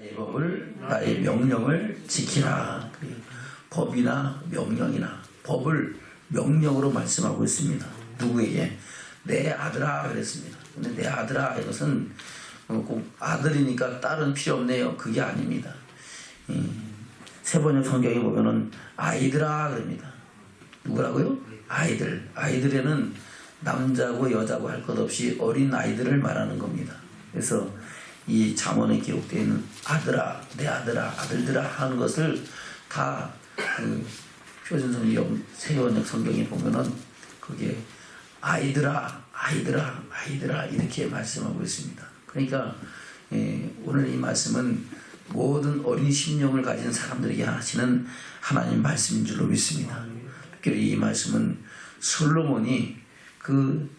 나의 법을 나의 명령을 지키라. 법이나 명령이나 법을 명령으로 말씀하고 있습니다. 누구에게? 내 아들아 그랬습니다. 근데 내 아들아 이것은 꼭 아들이니까 딸은 필요 없네요. 그게 아닙니다. 세번역 성경에 보면은 아이들아 그럽니다. 누구라고요? 아이들. 아이들에는 남자고 여자고 할 것 없이 어린 아이들을 말하는 겁니다. 그래서 이 잠언에 기록되어 있는 아들아, 내 아들아, 아들들아 하는 것을 다 그 표준성경 세번역 성경에 보면은 그게 아이들아, 아이들아, 아이들아 이렇게 말씀하고 있습니다. 그러니까 오늘 이 말씀은 모든 어린 심령을 가진 사람들에게 하시는 하나님 말씀인 줄로 믿습니다. 특별히 이 말씀은 솔로몬이 그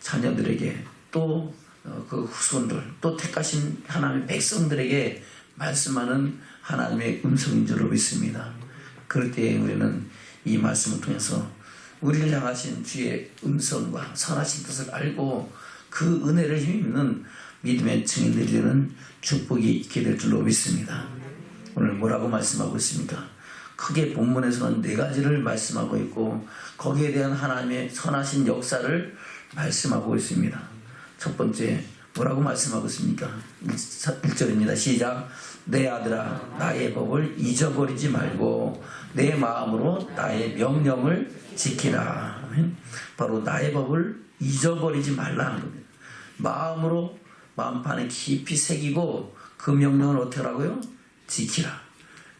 자녀들에게 또 그 후손들 또 택하신 하나님의 백성들에게 말씀하는 하나님의 음성인 줄로 믿습니다. 그럴 때 우리는 이 말씀을 통해서 우리를 향하신 주의 음성과 선하신 뜻을 알고 그 은혜를 힘입는 믿음의 증인들이 되는 축복이 있게 될 줄로 믿습니다. 오늘 뭐라고 말씀하고 있습니까? 크게 본문에서는 네 가지를 말씀하고 있고 거기에 대한 하나님의 선하신 역사를 말씀하고 있습니다. 첫 번째 뭐라고 말씀하고 있습니까? 1절입니다. 시작. 내 아들아 나의 법을 잊어버리지 말고 내 마음으로 나의 명령을 지키라. 바로 나의 법을 잊어버리지 말라는 겁니다. 마음으로 마음판에 깊이 새기고 그 명령을 어떻게 하라고요? 지키라.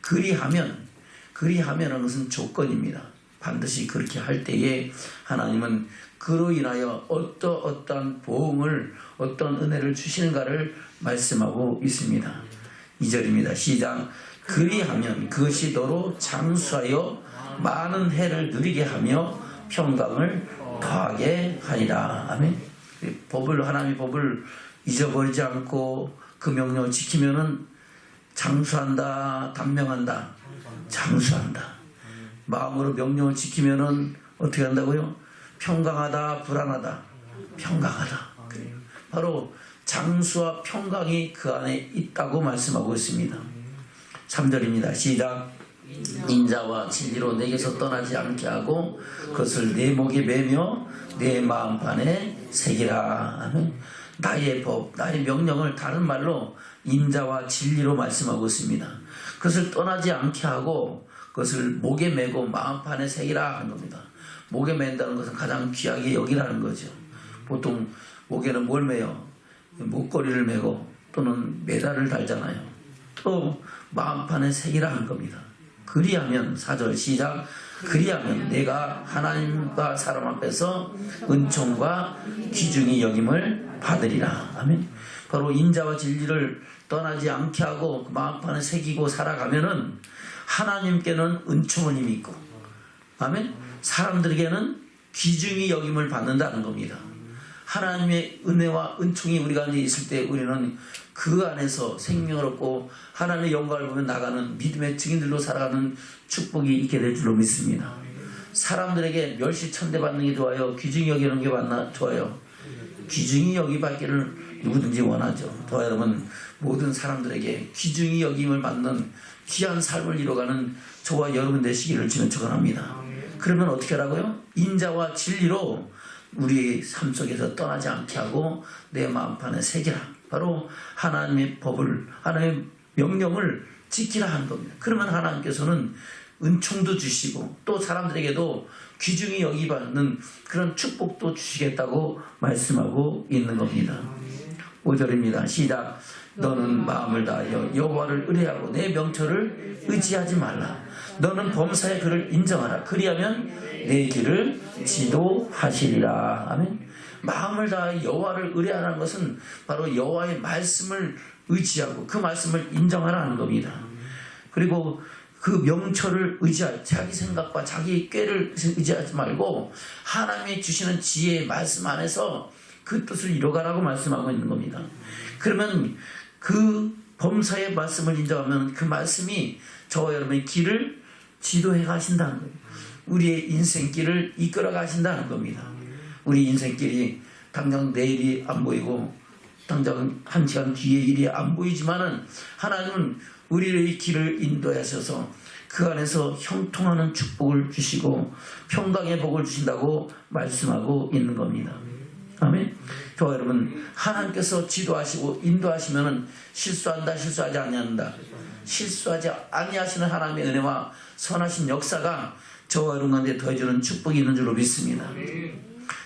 그리하면 그것은 조건입니다. 반드시 그렇게 할 때에 하나님은 그로 인하여 어떠한 보응을 어떤 은혜를 주시는가를 말씀하고 있습니다. 2절입니다. 시작. 그리하면 그것이 너로 장수하여 많은 해를 누리게 하며 평강을 더하게 하리라. 아멘. 하나님의 법을 잊어버리지 않고 그 명령을 지키면은 장수한다, 단명한다, 장수한다. 마음으로 명령을 지키면은 어떻게 한다고요? 평강하다, 불안하다, 평강하다. 바로 장수와 평강이 그 안에 있다고 말씀하고 있습니다. 3절입니다. 시작. 인자와 진리로 내게서 떠나지 않게 하고 그것을 내 목에 매며 내 마음판에 새기라. 나의 법, 나의 명령을 다른 말로 인자와 진리로 말씀하고 있습니다. 그것을 떠나지 않게 하고 그것을 목에 매고 마음판에 새기라 하는 겁니다. 목에 맨다는 것은 가장 귀하게 여기라는 거죠. 보통 목에는 뭘 매요? 목걸이를 매고 또는 메달을 달잖아요. 또 마음판에 새기라 하는 겁니다. 그리하면 4절 시작. 그리하면 내가 하나님과 사람 앞에서 은총과 귀중히 여김을 받으리라. 아멘. 바로 인자와 진리를 떠나지 않게 하고 마음판에 새기고 살아가면은 하나님께는 은총은 힘이 있고, 아멘. 사람들에게는 귀중히 여김을 받는다는 겁니다. 하나님의 은혜와 은총이 우리 가운데 있을 때 우리는 그 안에서 생명을 얻고 하나님의 영광을 보며 나가는 믿음의 증인들로 살아가는 축복이 있게 될 줄로 믿습니다. 사람들에게 멸시천대 받는 게 좋아요? 귀중히 여기는 게 좋아요? 귀중히 여기 받기를 누구든지 원하죠. 저와 여러분 모든 사람들에게 귀중히 여김을 받는 귀한 삶을 이뤄가는 저와 여러분 되시기를 주님 축원합니다. 그러면 어떻게 하라고요? 인자와 진리로 우리의 삶 속에서 떠나지 않게 하고 내 마음판에 새기라. 바로 하나님의 법을, 하나님의 명령을 지키라 하는 겁니다. 그러면 하나님께서는 은총도 주시고 또 사람들에게도 귀중히 여기받는 그런 축복도 주시겠다고 말씀하고 있는 겁니다. 5절입니다. 시작. 너는 마음을 다하여 여호와를 의뢰하고 내 명철을 의지하지 말라. 너는 범사의 그를 인정하라. 그리하면 내 길을 지도하시리라. 아멘. 마음을 다하여 여호와를 의뢰하라는 것은 바로 여호와의 말씀을 의지하고 그 말씀을 인정하라는 겁니다. 그리고 그 명철을 의지하여 자기 생각과 자기 꾀를 의지하지 말고 하나님이 주시는 지혜의 말씀 안에서 그 뜻을 이뤄가라고 말씀하고 있는 겁니다. 그러면 그 범사의 말씀을 인정하면 그 말씀이 저와 여러분의 길을 지도해 가신다는 거예요. 우리의 인생길을 이끌어 가신다는 겁니다. 우리 인생길이 당장 내일이 안 보이고 당장 한 시간 뒤에 일이 안 보이지만은 하나님은 우리의 길을 인도하셔서 그 안에서 형통하는 축복을 주시고 평강의 복을 주신다고 말씀하고 있는 겁니다. 아멘. 저와 여러분, 하나님께서 지도하시고 인도하시면은 실수한다, 실수하지 아니한다. 실수하지 아니하시는 하나님의 은혜와 선하신 역사가 저와 여러분 가운데 더해주는 축복이 있는 줄로 믿습니다.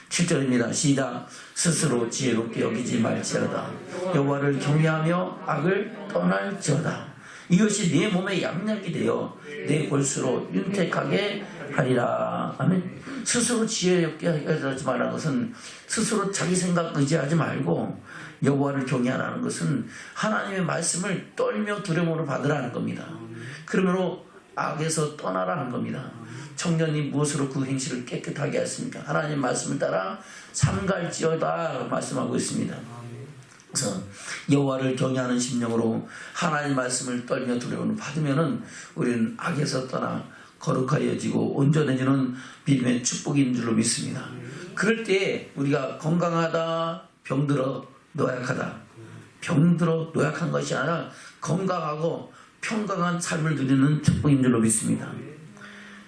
7절입니다. 시작. 스스로 지혜롭게 여기지 말지어다. 여호와를 경외하며 악을 떠날지어다. 이것이 내 몸의 양약이 되어 내 골수로 윤택하게 하리라. 아멘. 스스로 지혜롭게 하지 말라는 것은 스스로 자기 생각 의지하지 말고 여호와를 경외하라는 것은 하나님의 말씀을 떨며 두려움으로 받으라는 겁니다. 그러므로 악에서 떠나라는 겁니다. 청년이 무엇으로 그 행실을 깨끗하게 했습니까? 하나님 말씀을 따라 삼갈지어다 말씀하고 있습니다. 그래서 여호와를 경외하는 심령으로 하나님 말씀을 떨며 두려움을 받으면은 우리는 악에서 떠나 거룩하여지고 온전해지는 믿음의 축복이 있는 줄로 믿습니다. 그럴 때 우리가 건강하다, 병들어, 노약하다. 병들어, 노약한 것이 아니라 건강하고 평강한 삶을 누리는 축복인 줄로 믿습니다.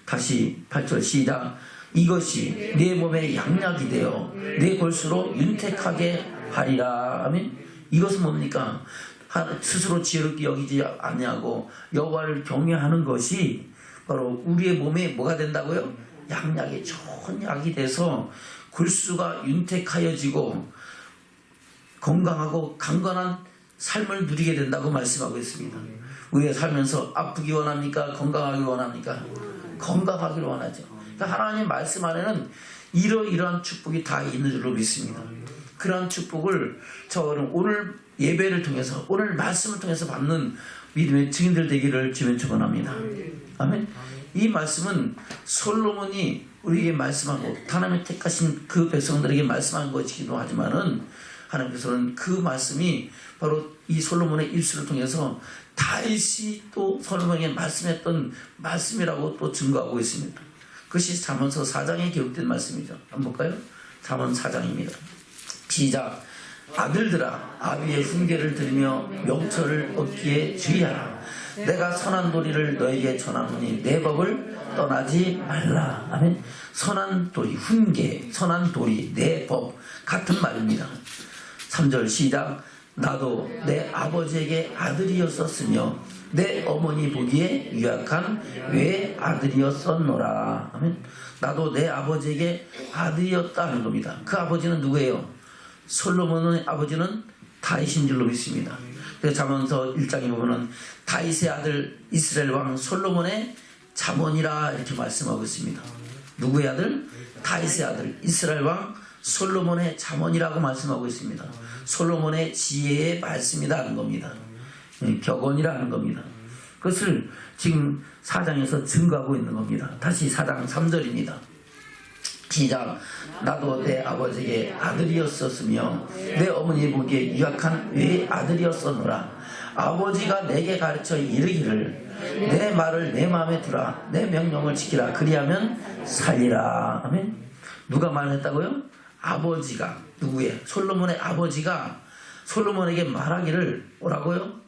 다시 8절 시작. 이것이 내 몸의 양약이 되어 내 골수로 윤택하게 하리라. 아멘. 이것은 뭡니까? 스스로 지혜롭게 여기지 아니하고 여호와를 경외하는 것이 바로 우리의 몸에 뭐가 된다고요? 양약이 좋은 약이 돼서 골수가 윤택하여지고 건강하고 강건한 삶을 누리게 된다고 말씀하고 있습니다. 우리가 살면서 아프기 원합니까? 건강하기 원합니까? 건강하기를 원하죠. 그러니까 하나님 말씀 안에는 이러이러한 축복이 다 있는 줄로 믿습니다. 그러한 축복을 저는 오늘 예배를 통해서, 오늘 말씀을 통해서 받는 믿음의 증인들 되기를 주면 축원합니다. 아멘. 이 말씀은 솔로몬이 우리에게 말씀하고 하나님의 택하신 그 백성들에게 말씀한 것이기도 하지만은 하나님께서는 그 말씀이 바로 이 솔로몬의 입술을 통해서 다윗이 또 솔로몬에게 말씀했던 말씀이라고 또 증거하고 있습니다. 그것이 잠언서 4장에 기록된 말씀이죠. 한번 볼까요? 잠언 4장입니다. 시작. 아들들아, 아비의 훈계를 들으며 명철을 얻기에 주의하라. 내가 선한 도리를 너에게 전하노니 내 법을 떠나지 말라. 아멘. 선한 도리, 훈계, 선한 도리, 내 법 같은 말입니다. 3절 시작. 나도 내 아버지에게 아들이었었으며 내 어머니 보기에 유약한 외 아들이었었노라. 아멘. 나도 내 아버지에게 아들이었다 하는 겁니다. 그 아버지는 누구예요? 솔로몬의 아버지는 다윗인 줄로 믿습니다. 그래서 잠언서 1장에 보면은 다윗의 아들 이스라엘 왕 솔로몬의 잠언이라 이렇게 말씀하고 있습니다. 누구의 아들? 다윗의 아들 이스라엘 왕 솔로몬의 잠언이라고 말씀하고 있습니다. 솔로몬의 지혜의 말씀이다 하는 겁니다. 격언이라 하는 겁니다. 그것을 지금 4장에서 증거하고 있는 겁니다. 다시 4장 3절입니다. 시작. 나도 내 아버지에게 아들이었었으며 내 어머니 보기에 유약한 외 아들이었었노라. 아버지가 내게 가르쳐 이르기를 내 말을 내 마음에 두라. 내 명령을 지키라. 그리하면 살리라. 아멘. 누가 말했다고요? 아버지가. 누구예요? 솔로몬의 아버지가 솔로몬에게 말하기를 뭐라고요?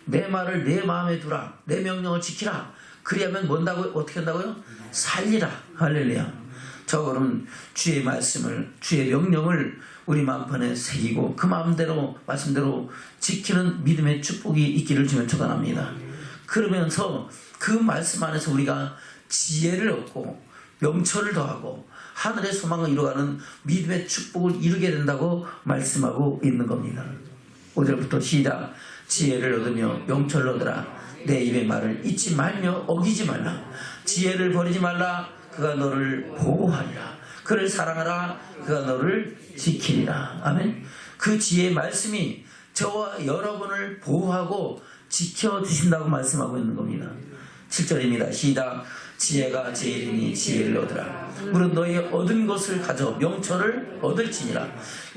내 말을 내 마음에 두라. 내 명령을 지키라. 그리하면 뭔다고요? 어떻게 한다고요? 살리라. 할렐루야. 저거는 주의 말씀을, 주의 명령을 우리 마음판에 새기고 그 마음대로 말씀대로 지키는 믿음의 축복이 있기를 주면 축원합니다. 그러면서 그 말씀 안에서 우리가 지혜를 얻고 명철을 더하고 하늘의 소망을 이루어가는 믿음의 축복을 이루게 된다고 말씀하고 있는 겁니다. 5절부터 시작. 지혜를 얻으며 명철을 얻으라. 내 입의 말을 잊지 말며 어기지 말라. 지혜를 버리지 말라. 그가 너를 보호하리라. 그를 사랑하라. 그가 너를 지키리라. 아멘. 그 지혜의 말씀이 저와 여러분을 보호하고 지켜주신다고 말씀하고 있는 겁니다. 7절입니다. 시작. 지혜가 제일이니 지혜를 얻으라. 무릇 너희 얻은 것을 가져 명철을 얻을지니라.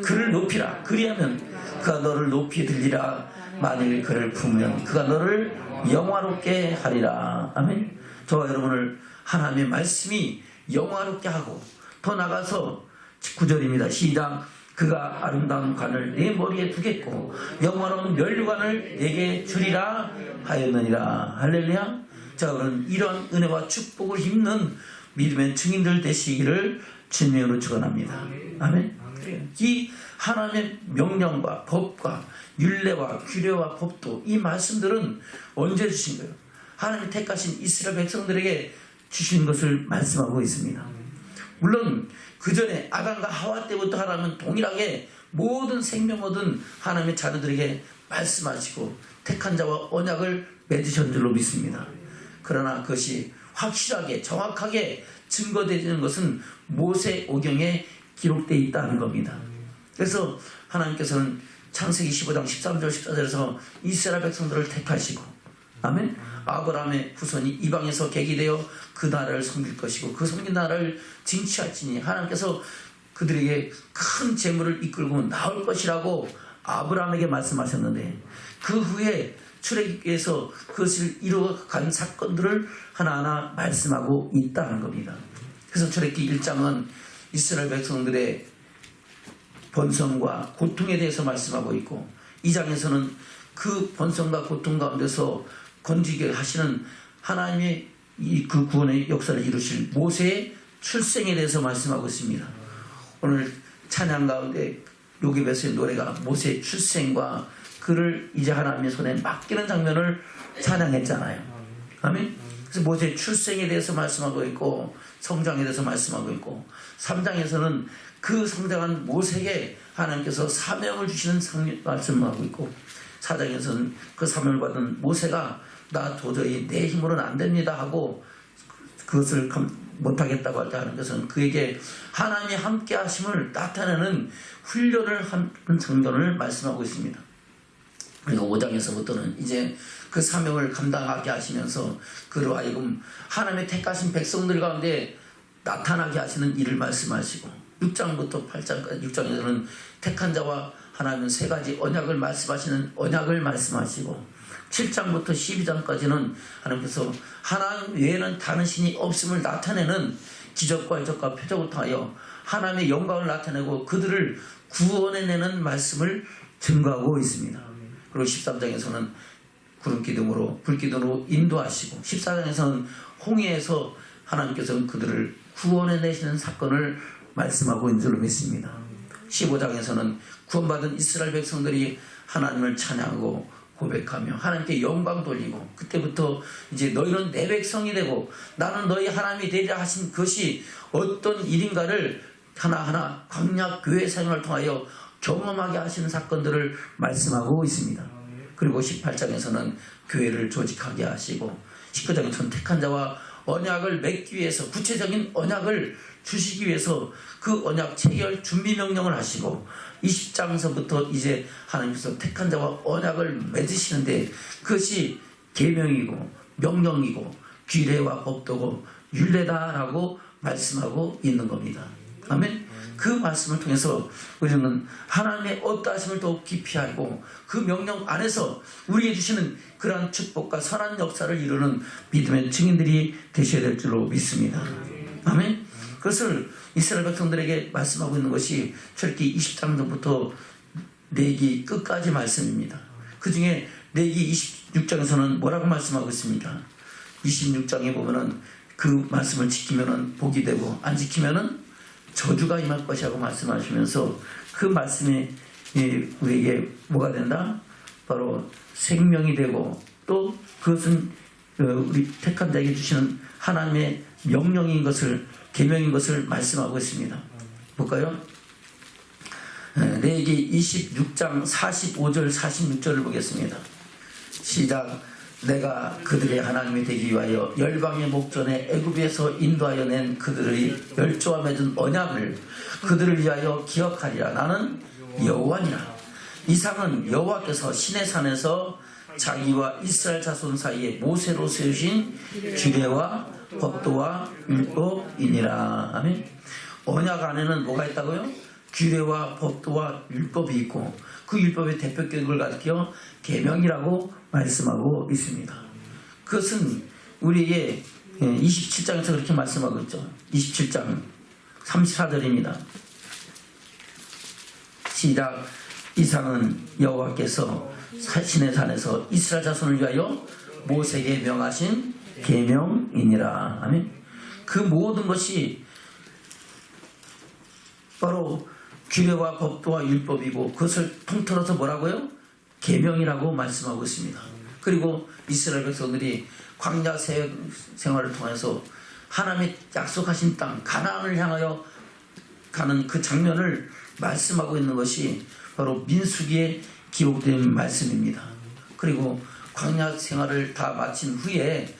그를 높이라. 그리하면 그가 너를 높이 들리라. 만일 그를 품으면 그가 너를 영화롭게 하리라. 아멘. 저와 여러분을 하나님의 말씀이 영화롭게 하고 더 나가서 9절입니다. 시작. 그가 아름다운 관을 내 머리에 두겠고 영화로운 면류관을 내게 주리라 하였느니라. 할렐루야. 자, 그럼 이런 은혜와 축복을 힘는 믿음의 증인들 되시기를 주님으로 축원합니다. 아멘. 이 하나님의 명령과 법과 율례와 규례와 법도, 이 말씀들은 언제 주신 거예요? 하나님이 택하신 이스라엘 백성들에게 주신 것을 말씀하고 있습니다. 물론 그 전에 아담과 하와 때부터 하나님은 동일하게 모든 생명 얻은 하나님의 자녀들에게 말씀하시고 택한 자와 언약을 맺으신 줄로 믿습니다. 그러나 그것이 확실하게 정확하게 증거되는 것은 모세 오경에 기록되어 있다는 겁니다. 그래서 하나님께서는 창세기 15장 13절 14절에서 이스라엘 백성들을 택하시고, 아멘. 아브라함의 후손이 이방에서 계기되어 그 나라를 섬길 것이고 그 섬긴 나라를 징치할지니 하나님께서 그들에게 큰 재물을 이끌고 나올 것이라고 아브라함에게 말씀하셨는데, 그 후에 출애굽기에서 그것을 이루어간 사건들을 하나하나 말씀하고 있다는 겁니다. 그래서 출애굽기 1장은 이스라엘 백성들의 번성과 고통에 대해서 말씀하고 있고, 2장에서는 그 번성과 고통 가운데서 건지게 하시는 하나님의 그 구원의 역사를 이루실 모세의 출생에 대해서 말씀하고 있습니다. 오늘 찬양 가운데 요기베스의 노래가 모세의 출생과 그를 이제 하나님의 손에 맡기는 장면을 찬양했잖아요. 아멘. 그래서 모세의 출생에 대해서 말씀하고 있고 성장에 대해서 말씀하고 있고, 3장에서는 그 성장한 모세에게 하나님께서 사명을 주시는 말씀하고 있고, 4장에서는 그 사명을 받은 모세가 나 도저히 내 힘으로는 안 됩니다 하고 그것을 못하겠다고 할 때 하나님께서는 그에게 하나님이 함께 하심을 나타내는 훈련을 하는 장면을 말씀하고 있습니다. 그리고 5장에서부터는 이제 그 사명을 감당하게 하시면서 그로 하여금 하나님의 택하신 백성들 가운데 나타나게 하시는 일을 말씀하시고, 6장부터 8장까지 6장에서는 택한 자와 하나님은 세 가지 언약을 말씀하시는 언약을 말씀하시고, 7장부터 12장까지는 하나님께서 하나님 외에는 다른 신이 없음을 나타내는 기적과 이적과 표적을 통하여 하나님의 영광을 나타내고 그들을 구원해내는 말씀을 증거하고 있습니다. 그리고 13장에서는 구름기둥으로 불기둥으로 인도하시고, 14장에서는 홍해에서 하나님께서는 그들을 구원해내시는 사건을 말씀하고 있는 줄로 믿습니다. 15장에서는 구원받은 이스라엘 백성들이 하나님을 찬양하고 고백하며 하나님께 영광 돌리고, 그때부터 이제 너희는 내 백성이 되고 나는 너희 하나님이 되리라 하신 것이 어떤 일인가를 하나하나 광야 교회 사역을 통하여 경험하게 하시는 사건들을 말씀하고 있습니다. 그리고 18장에서는 교회를 조직하게 하시고, 19장에서는 택한 자와 언약을 맺기 위해서 구체적인 언약을 주시기 위해서 그 언약 체결 준비 명령을 하시고, 20장에서부터 이제 하나님께서 택한 자와 언약을 맺으시는데 그것이 계명이고 명령이고 규례와 법도고 율례다라고 말씀하고 있는 겁니다. 아멘. 그 말씀을 통해서 우리는 하나님의 어떠하심을 더 깊이 알고 그 명령 안에서 우리에게 주시는 그러한 축복과 선한 역사를 이루는 믿음의 증인들이 되셔야 될 줄로 믿습니다. 아멘. 그것을 이스라엘 백성들에게 말씀하고 있는 것이 출애굽기 20장부터 레위기 끝까지 말씀입니다. 그 중에 레위기 26장에서는 뭐라고 말씀하고 있습니까? 26장에 보면은 그 말씀을 지키면은 복이 되고 안 지키면은 저주가 임할 것이라고 말씀하시면서 그 말씀이 우리에게 뭐가 된다? 바로 생명이 되고 또 그것은 우리 택한 자에게 주시는 하나님의 명령인 것을, 계명인 것을 말씀하고 있습니다. 볼까요? 레위기 26장 45절 46절을 보겠습니다. 시작. 내가 그들의 하나님이 되기 위하여 열방의 목전에 애굽에서 인도하여 낸 그들의 열조와 맺은 언약을 그들을 위하여 기억하리라. 나는 여호와니라. 이상은 여호와께서 시내 산에서 자기와 이스라엘 자손 사이에 모세로 세우신 규례와 법도와 율법이니라. 아멘. 언약 안에는 뭐가 있다고요? 규례와 법도와 율법이 있고 그 율법의 대표격인 걸 가리켜 계명이라고 말씀하고 있습니다. 그것은 우리에게 27장에서 그렇게 말씀하고 있죠. 27장 34절입니다. 시작. 이상은 여호와께서 신의 산에서 이스라엘 자손을 위하여 모세에게 명하신 계명이니라. 아멘. 그 모든 것이 바로 규례와 법도와 율법이고 그것을 통틀어서 뭐라고요? 계명이라고 말씀하고 있습니다. 그리고 이스라엘 백성들이 광야 생활을 통해서 하나님의 약속하신 땅 가나안을 향하여 가는 그 장면을 말씀하고 있는 것이 바로 민수기에 기록된 말씀입니다. 그리고 광야 생활을 다 마친 후에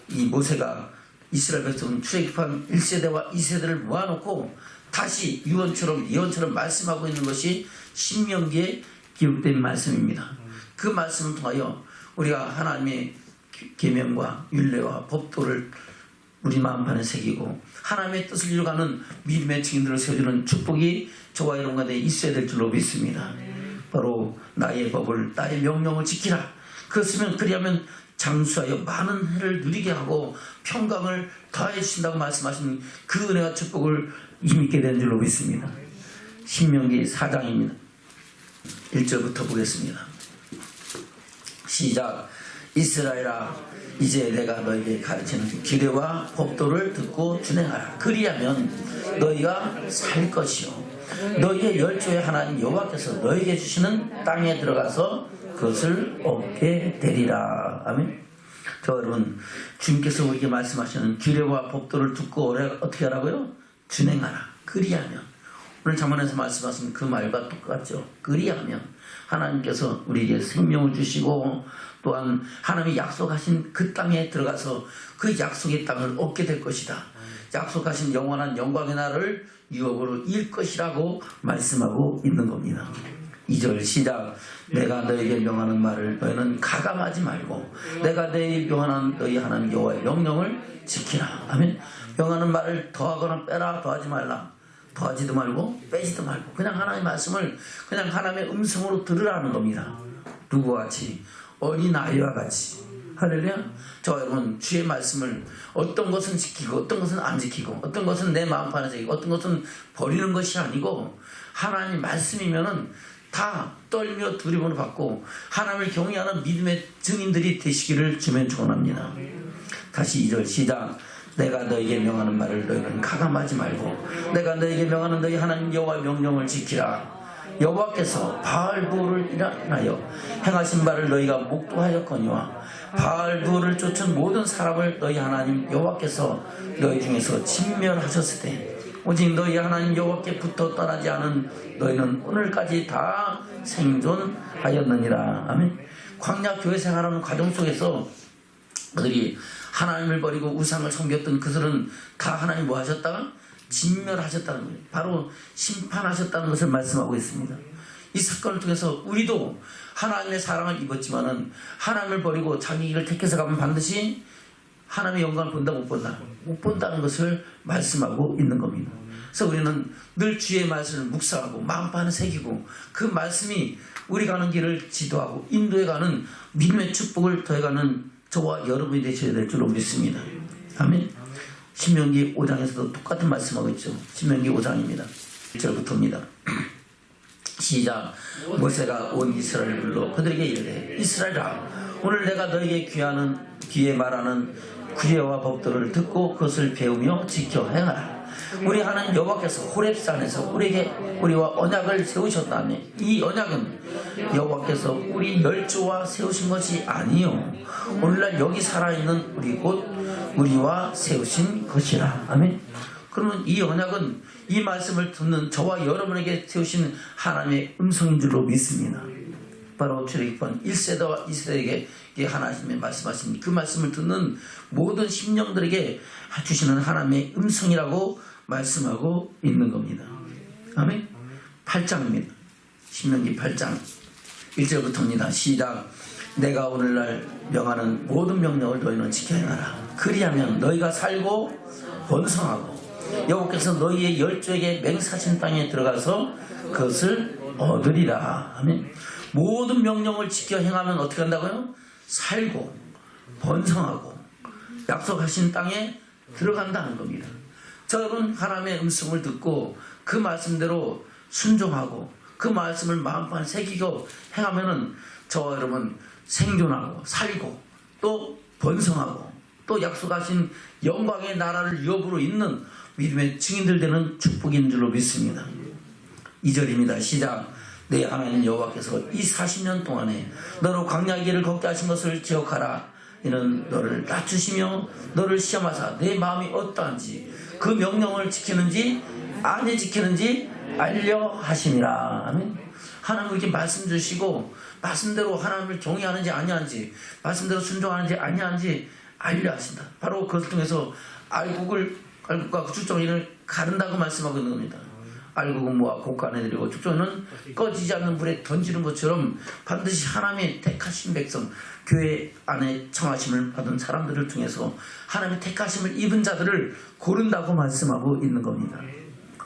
이 모세가 이스라엘 백성 출애굽한 1세대와 2세대를 모아놓고 다시 유언처럼 예언처럼 말씀하고 있는 것이 신명기에 기록된 말씀입니다. 그 말씀을 통하여 우리가 하나님의 계명과 율례와 법도를 우리 마음판에 새기고 하나님의 뜻을 이루어가는 믿음의 증인들을 세워주는 축복이 저와 여러분 가운데 있어야 될 줄로 믿습니다. 바로 나의 법을 나의 명령을 지키라. 그렇으면 그리하면 장수하여 많은 해를 누리게 하고 평강을 더해 주신다고 말씀하신 그 은혜와 축복을 힘있게 된 줄로 믿습니다. 신명기 4장입니다. 1절부터 보겠습니다. 시작. 이스라엘아, 이제 내가 너에게 가르치는 규례와 법도를 듣고 준행하라. 그리하면 너희가 살 것이요 너희의 열조의 하나님 여호와께서 너희에게 주시는 땅에 들어가서 그것을 얻게 되리라. 아멘. 저 여러분, 주님께서 우리에게 말씀하시는 규례와 법도를 듣고 어떻게 하라고요? 준행하라. 그리하면, 오늘 잠언에서 말씀하신 그 말과 똑같죠. 그리하면 하나님께서 우리에게 생명을 주시고 또한 하나님이 약속하신 그 땅에 들어가서 그 약속의 땅을 얻게 될 것이다. 약속하신 영원한 영광의 날을 유업으로 이을 것이라고 말씀하고 있는 겁니다. 2절 시작. 내가 너에게 명하는 말을 너희는 가감하지 말고 내가 너에게 명하는 너희 하나님 여호와의 명령을 지키라. 아멘. 명하는 말을 더하거나 빼라, 더하지 말라. 더하지도 말고 빼지도 말고 그냥 하나님의 말씀을 그냥 하나님의 음성으로 들으라는 겁니다. 누구와 같이? 어린아이와 같이. 할렐루야. 저 여러분, 주의 말씀을 어떤 것은 지키고 어떤 것은 안 지키고 어떤 것은 내 마음판에 새기고 어떤 것은 버리는 것이 아니고 하나님 말씀이면은 다 떨며 두려움을 받고 하나님을 경외하는 믿음의 증인들이 되시기를 주면 축원합니다. 다시 2절 시작. 내가 너에게 명하는 말을 너희는 가감하지 말고 내가 너에게 명하는 너희 하나님 여호와의 명령을 지키라. 여호와께서 바알부를 인하여 행하신 바를 너희가 목도하였거니와 바알부를 쫓은 모든 사람을 너희 하나님 여호와께서 너희 중에서 진멸하셨을 때 오직 너희 하나님 여호와께 붙어 떠나지 않은 너희는 오늘까지 다 생존하였느니라. 아멘. 광야 교회 생활하는 과정 속에서 그들이 하나님을 버리고 우상을 섬겼던 그들은 다 하나님 뭐 하셨다가? 진멸하셨다는 거예요. 바로 심판하셨다는 것을 말씀하고 있습니다. 이 사건을 통해서 우리도 하나님의 사랑을 입었지만은 하나님을 버리고 자기 길을 택해서 가면 반드시 하나님의 영광을 본다 못 본다? 못 본다는 것을 말씀하고 있는 겁니다. 그래서 우리는 늘 주의 말씀을 묵상하고 마음판에 새기고 그 말씀이 우리 가는 길을 지도하고 인도해가는 믿음의 축복을 더해가는 저와 여러분이 되셔야 될 줄로 믿습니다. 아멘. 신명기 5장에서도 똑같은 말씀하고 있죠. 신명기 5장입니다. 1절부터입니다. 시작. 모세가 온 이스라엘을 불러 그들에게 이르되 이스라엘아, 오늘 내가 너에게 귀에 말하는 규례와 법도를 듣고 그것을 배우며 지켜 행하라. 우리 하나님 여호와께서 호렙산에서 우리와 언약을 세우셨다며 이 언약은 여호와께서 우리 열조와 세우신 것이 아니요 오늘날 여기 살아있는 우리 곧 우리와 세우신 것이라. 아멘. 그러면 이 언약은 이 말씀을 듣는 저와 여러분에게 세우신 하나님의 음성인 줄로 믿습니다. 바로 출애굽한 1세대와 2세대에게 하나님의 말씀하신 그 말씀을 듣는 모든 심령들에게 주시는 하나님의 음성이라고 말씀하고 있는 겁니다. 아멘. 8장입니다. 신명기 8장 1절부터입니다. 시작. 내가 오늘날 명하는 모든 명령을 너희는 지켜 행하라. 그리하면 너희가 살고 번성하고 여호와께서 너희의 열조에게 맹사신 땅에 들어가서 그것을 얻으리라. 아멘. 모든 명령을 지켜 행하면 어떻게 한다고요? 살고 번성하고 약속하신 땅에 들어간다는 겁니다. 저 여러분, 하나님의 음성을 듣고 그 말씀대로 순종하고 그 말씀을 마음판에 새기고 행하면은 저와 여러분 생존하고 살고 또 번성하고 또 약속하신 영광의 나라를 유업으로 잇는 믿음의 증인들 되는 축복인 줄로 믿습니다. 2절입니다. 시작. 내 하나님 여호와께서 이 40년 동안에 너로 광야 길을 걷게 하신 것을 기억하라. 이는 너를 낮추시며 너를 시험하사 내 마음이 어떠한지 그 명령을 지키는지 아니 지키는지 알려 하심이라. 아멘. 하나님 이렇게 말씀 주시고 말씀대로 하나님을 경외하는지 아니하는지 말씀대로 순종하는지 아니하는지 알려 하신다. 바로 그것을 통해서 알곡과 죽정이를 가른다고 말씀하고 있는 겁니다. 알곡은 모아 곡간에 내리고 죽정이는 꺼지지 않는 불에 던지는 것처럼 반드시 하나님의 택하신 백성, 교회 안에 청하심을 받은 사람들을 통해서 하나님의 택하심을 입은 자들을 고른다고 말씀하고 있는 겁니다.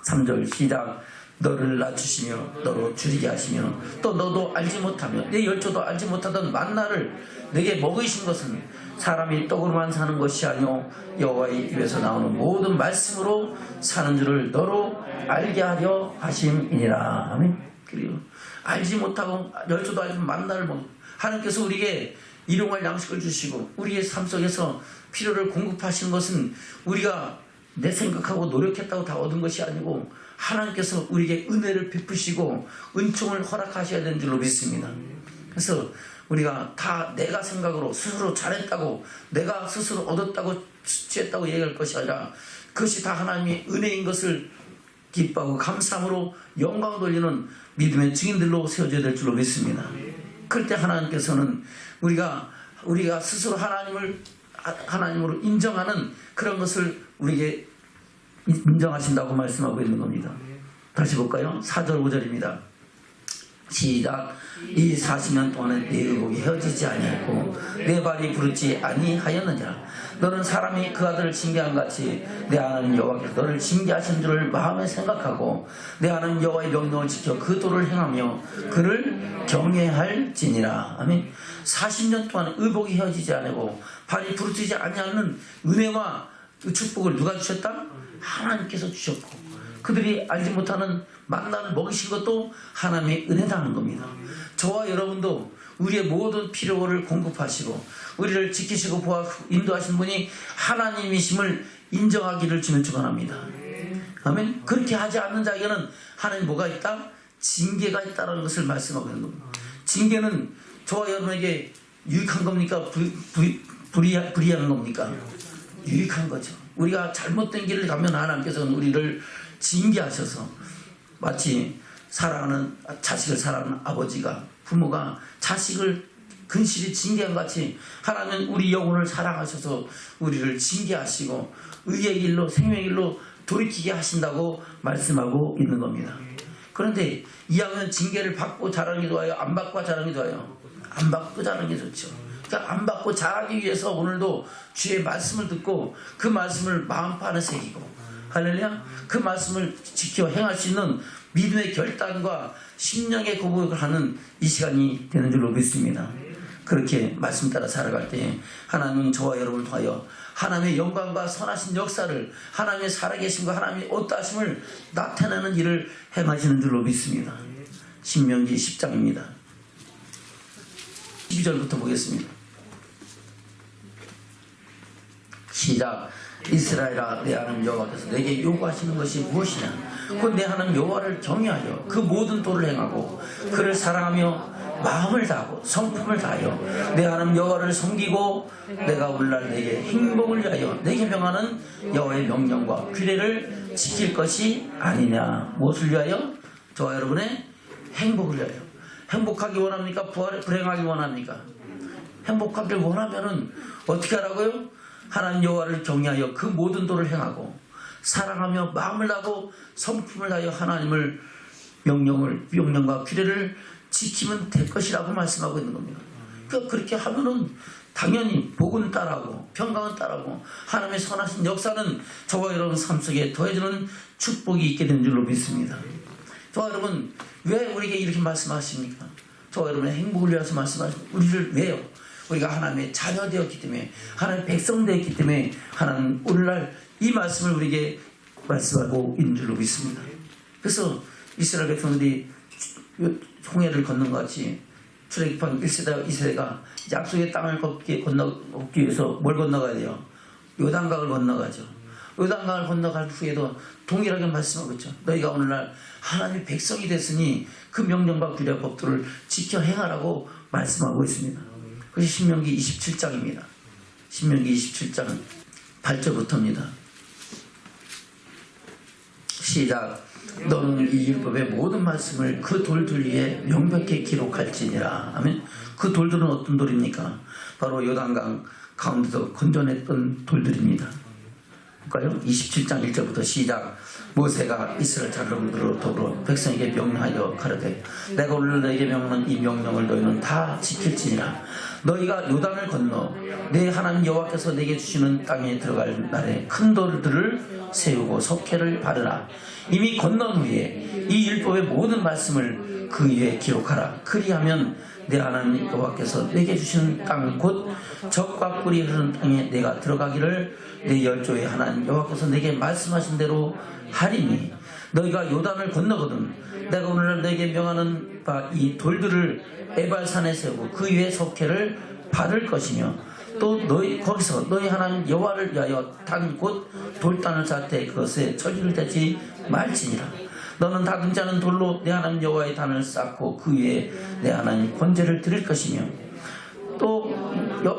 3절 시작. 너를 낮추시며 너로 줄이게 하시며 또 너도 알지 못하며 내 열조도 알지 못하던 만나를 내게 먹이신 것은 사람이 떡으로만 사는 것이 아니오 여호와의 입에서 나오는 모든 말씀으로 사는 줄을 너로 알게 하려 하심이니라. 아멘. 그리고 알지 못하고 열조도 알지 만나를 하나님께서 우리에게 일용할 양식을 주시고 우리의 삶 속에서 필요를 공급하시는 것은 우리가 내 생각하고 노력했다고 다 얻은 것이 아니고 하나님께서 우리에게 은혜를 베푸시고 은총을 허락하셔야 되는 줄로 믿습니다. 그래서 우리가 다 내가 생각으로 스스로 잘했다고 내가 스스로 얻었다고 취했다고 얘기할 것이 아니라 그것이 다 하나님의 은혜인 것을 기뻐하고 감사함으로 영광 돌리는 믿음의 증인들로 세워져야 될 줄로 믿습니다. 그럴 때 하나님께서는 우리가 스스로 하나님으로 인정하는 그런 것을 우리에게 인정하신다고 말씀하고 있는 겁니다. 다시 볼까요? 4절 5절입니다. 시작. 이 40년 동안에 내 의복이 헤어지지 아니하고 내 발이 부르지 아니하였느니라. 너는 사람이 그 아들을 징계한 같이 내 하나님 여호와께서 너를 징계하신 줄을 마음에 생각하고 내 하나님 여호와의 명령을 지켜 그 도를 행하며 그를 경외할지니라. 아멘. 40년 동안 의복이 헤어지지 아니고 발이 부르지지 아니하는 은혜와 그 축복을 누가 주셨다? 하나님께서 주셨고 그들이 알지 못하는 만나를 먹이신 것도 하나님의 은혜라는 겁니다. 저와 여러분도 우리의 모든 필요를 공급하시고 우리를 지키시고 보아 인도하신 분이 하나님이심을 인정하기를 주면 축원합니다. 아멘. 그렇게 하지 않는 자에게는 하나님 뭐가 있다? 징계가 있다는 것을 말씀하고 있는 겁니다. 징계는 저와 여러분에게 유익한 겁니까? 불이한 겁니까? 유익한 거죠. 우리가 잘못된 길을 가면 하나님께서는 우리를 징계하셔서 마치 사랑하는 자식을 사랑하는 아버지가 부모가 자식을 근실히 징계한 같이 하나님은 우리 영혼을 사랑하셔서 우리를 징계하시고 의의 길로 생명의 길로 돌이키게 하신다고 말씀하고 있는 겁니다. 그런데 이왕은 징계를 받고 자라는 게 좋아요? 안 받고 자라는 게 좋아요? 안 받고 자라는 게 좋죠. 그러니까 안 받고 자라기 위해서 오늘도 주의 말씀을 듣고 그 말씀을 마음판에 새기고 할렐루야 그 말씀을 지켜 행할 수 있는 믿음의 결단과 심령의 고백을 하는 이 시간이 되는 줄로 믿습니다. 그렇게 말씀 따라 살아갈 때 하나님은 저와 여러분을 통하여 하나님의 영광과 선하신 역사를 하나님의 살아계심과 하나님의 어떠하심을 나타내는 일을 행하시는 줄로 믿습니다. 신명기 10장입니다. 12절부터 보겠습니다. 시작. 이스라엘아 내 하나님 여호와께서 내게 요구하시는 것이 무엇이냐 곧 내 하나님 여호와를 경외하여 그 모든 도를 행하고 그를 사랑하며 마음을 다하고 성품을 다하여 내 하나님 여호와를 섬기고 내가 오늘날 내게 행복을 위하여 내게 명하는 여호와의 명령과 규례를 지킬 것이 아니냐. 무엇을 위하여? 저와 여러분의 행복을 위하여. 행복하기 원합니까? 불행하기 원합니까? 행복하길 원하면은 어떻게 하라고요? 하나님 여호와를 경외하여 그 모든 도를 행하고 사랑하며 마음을 다하고 성품을 다하여 하나님을 명령과 규례를 지키면 될 것이라고 말씀하고 있는 겁니다. 그러니까 그렇게 하면은 당연히 복은 따라고 평강은 따라고 하나님의 선하신 역사는 저와 여러분 삶 속에 더해지는 축복이 있게 된 줄로 믿습니다. 저와 여러분 왜 우리에게 이렇게 말씀하십니까? 저와 여러분의 행복을 위해서 말씀하십니까? 우리를 왜요? 우리가 하나님의 자녀 되었기 때문에 하나님의 백성 되었기 때문에 하나님 오늘날 이 말씀을 우리에게 말씀하고 있는 줄로 믿습니다. 그래서 이스라엘 백성들이 홍해를 건넌 것 같이 출애굽한 1세대 2세대가 약속의 땅을 걷기 위해서 뭘 건너가야 돼요? 요단강을 건너가죠. 요단강을 건너갈 후에도 동일하게 말씀하고 있죠. 너희가 오늘날 하나님의 백성이 됐으니 그 명령과 규례 법도를 지켜 행하라고 말씀하고 있습니다. 그것이 신명기 27장입니다. 신명기 27장 8절부터입니다. 시작. 너는 이 율법의 모든 말씀을 그 돌들 위에 명백히 기록할지니라. 아멘. 그 돌들은 어떤 돌입니까? 바로 요단강 가운데서 건져냈던 돌들입니다. 볼까요? 27장 1절부터 시작. 모세가 이스라엘 자손들로 더불어 백성에게 명령하여 가르되 내가 오늘 너에게 명하는 이 명령을 너희는 다 지킬지니라. 너희가 요단을 건너 내 하나님 여호와께서 내게 주시는 땅에 들어갈 날에 큰 돌들을 세우고 석회를 바르라. 이미 건넌 후에 이 율법의 모든 말씀을 그 위에 기록하라. 그리하면 내 하나님 여호와께서 내게 주시는 땅 곧 젖과 꿀이 흐르는 땅에 내가 들어가기를 내 열조의 하나님 여호와께서 내게 말씀하신 대로 하리니 너희가 요단을 건너거든 내가 오늘날 내게 명하는 바 이 돌들을 에발산에 세우고 그 위에 석회를 바를 것이며 또 너희 거기서 너희 하나님 여호와를 위하여 단 곧 돌단을 쌓을 때 그것에 처리를 대지 말지니라. 너는 다듬지 않은 돌로 내 하나님 여호와의 단을 쌓고 그 위에 내 하나님 번제를 드릴 것이며 또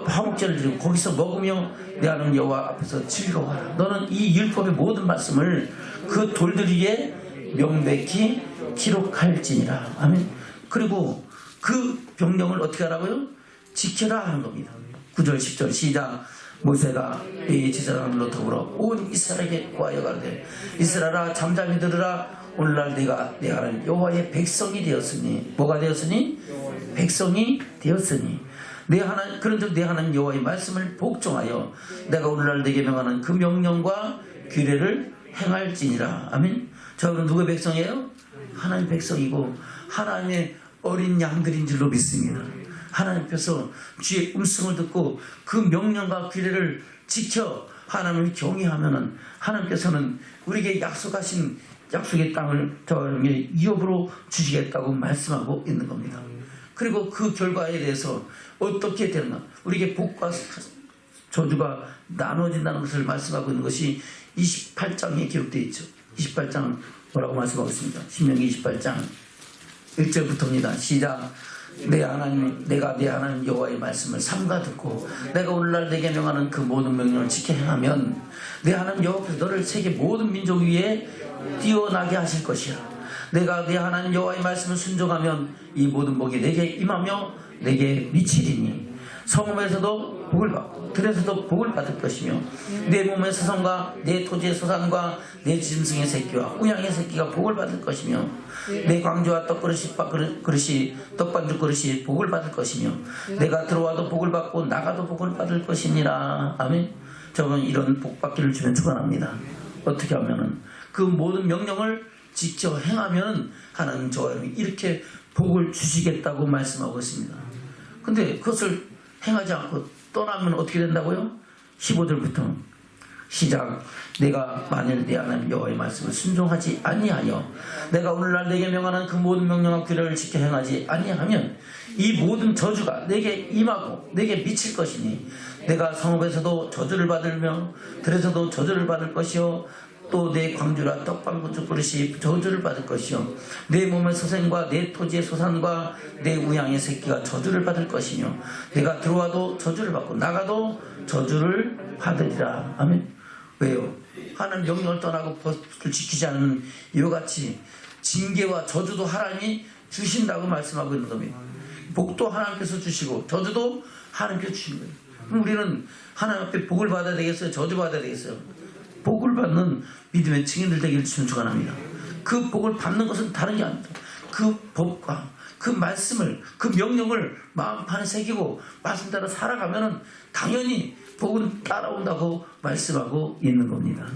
화목제를 드리고 거기서 먹으며 내 하나님 여호와 앞에서 즐거워하라. 너는 이 율법의 모든 말씀을 그 돌들 위에 명백히 기록할지니라. 아멘. 그리고 그 명령을 어떻게 하라고요? 지켜라 하는 겁니다. 9절 10절 시작. 모세가 이 제사장들로 더불어 온 이스라엘에게 구하여 가르되 이스라엘아 잠잠히 들으라. 오늘날 내가 내 하나님 여호와의 백성이 되었으니 뭐가 되었으니? 백성이 되었으니 그런즉 내 하나님 여호와의 말씀을 복종하여 내가 오늘날 내게 명하는 그 명령과 규례를 행할지니라. 아멘. 자, 그럼 누구의 백성이에요? 하나님 백성이고 하나님의 어린 양들인 줄로 믿습니다. 하나님께서 주의 음성을 듣고 그 명령과 규례를 지켜 하나님을 경외하면은 하나님께서는 우리에게 약속하신 약속의 땅을 저에게 위협으로 주시겠다고 말씀하고 있는 겁니다. 그리고 그 결과에 대해서 어떻게 되나 우리에게 복과 저주가 나눠진다는 것을 말씀하고 있는 것이 28장에 기록되어 있죠. 28장 뭐라고 말씀하고 있습니다. 신명기 28장 1절부터입니다. 시작. 내가 내 하나님 여호와의 말씀을 삼가 듣고 내가 오늘날 내게 명하는 그 모든 명령을 지켜 행하면 내 하나님 여호와께서 너를 세계 모든 민족 위에 뛰어나게 하실 것이라. 내가 내 하나님 여호와의 말씀을 순종하면 이 모든 복이 내게 임하며 내게 미치리니 성읍에서도 복을 받고 들에서도 복을 받을 것이며 내 몸의 소산과 내 토지의 소산과 내 짐승의 새끼와 우양의 새끼가 복을 받을 것이며 내 광주와 떡반죽 그릇이 복을 받을 것이며 내가 들어와도 복을 받고 나가도 복을 받을 것이니라. 아멘. 저는 이런 복받기를 주면 축원합니다. 어떻게 하면은 그 모든 명령을 지켜 행하면 하나님 저와 여러분이 이렇게 복을 주시겠다고 말씀하고 있습니다. 근데 그것을 행하지 않고 떠나면 어떻게 된다고요? 15절부터 시작. 내가 만일 내 하나님 여호와의 말씀을 순종하지 아니하여 내가 오늘날 내게 명하는 그 모든 명령과 규례를 지켜 행하지 아니하면 이 모든 저주가 내게 임하고 내게 미칠 것이니 내가 성읍에서도 저주를 받으며 들에서도 저주를 받을 것이요 또 내 광주라 떡방구죽 그릇이 저주를 받을 것이요 내 몸의 소생과 내 토지의 소산과 내 우양의 새끼가 저주를 받을 것이며 내가 들어와도 저주를 받고 나가도 저주를 받으리라. 아멘. 왜요? 하나님 명령을 떠나고 법을 지키지 않는 이와 같이 징계와 저주도 하나님이 주신다고 말씀하고 있는 겁니다. 복도 하나님께서 주시고 저주도 하나님께서 주신 거예요. 그럼 우리는 하나님 앞에 복을 받아야 되겠어요? 저주 받아야 되겠어요? 복을 받는 믿음의 증인들 되기를 주님 축원합니다. 그 복을 받는 것은 다른 게 아닙니다. 그 법과 그 말씀을 그 명령을 마음판에 새기고 말씀대로 살아가면은 당연히 복은 따라온다고 말씀하고 있는 겁니다.